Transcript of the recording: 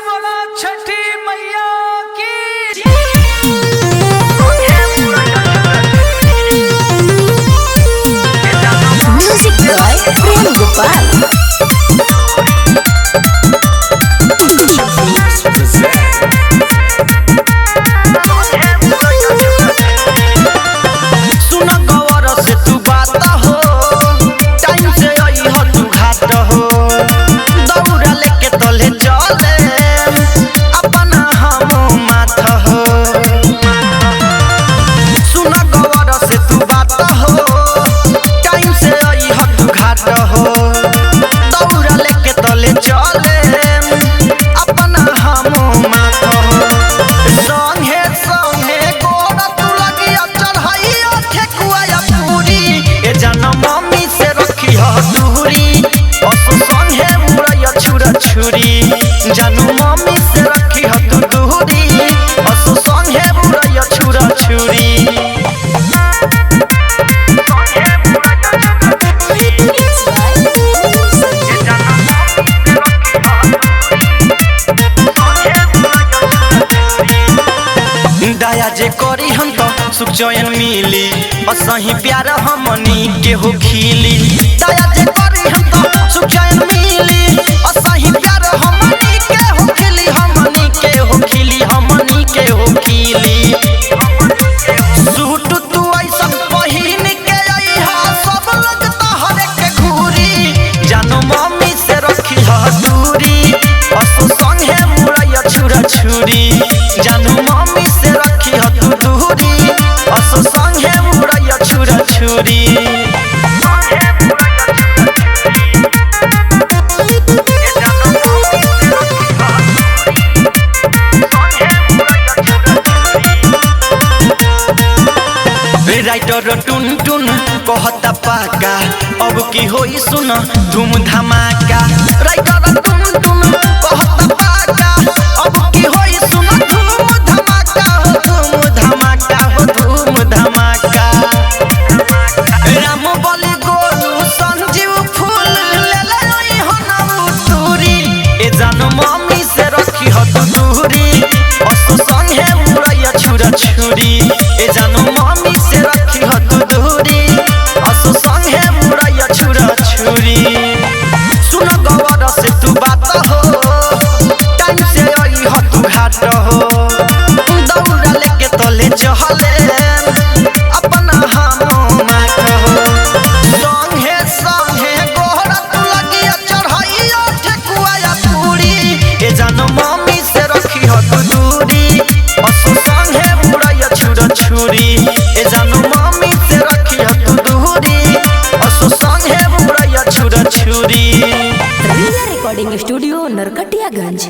बोला छठी मैया की। म्यूजिक बॉय प्रेम गोपाल। जानू मम्मी से रखी ह तू दूरी असु संगे बुरैया छुरा छुरी। दया जे करी हम तो सुख चैन मिली असही प्यार हमनी के हो खिली। दया जे करी हम तो सुख चैन मिली असही प्यार हमनी के हो खिली हमनी के हो खिली हमनी के हो खिली। सूट तू ऐसा पहिन के आईहा सब लोग तहरे के घूरी जानू मम्मी से रखी ह दूरी असु संगे मुरैया छुरा छुरी। जानू मम्मी से रखी ह तू दूरी असु संगे मुरैया छुरा छुरी। राइटर टुन टुन कहता पाका अब की होई सुन धूम धमाका। राइटर टुन टुन कहता पाका अब की होई सुन धूम धमाका हो धूम धमाका हो धूम धमाका। राम बलि गोलू संजीव फूल ले ले हो ना तूरी ए जानू मम्मी से रखी ह तू दूरी असु संगे मुरैया छुरा छुरी। ए जानू मम्मी से रखी ह तू दूरी असु संगे मुरैया छुरा छुरी। सुन गवर से तू बात हो टाइम से आई ह तू घाट हो दौड़ा लेके तले चहले अपना हम मात हो। संगे संगे गोहरा तू लगी चढ़ाइया ठेकुआ पूरी ए जानू मम्मी से रखी ह तू दूरी असु संगे मुरैया छुरा छुरी। ए जानू मम्मी से रखी ह तू दूरी असु संगे मुरैया छुरा छुरी। रिया रिकॉर्डिंग स्टूडियो नरकटियागंज।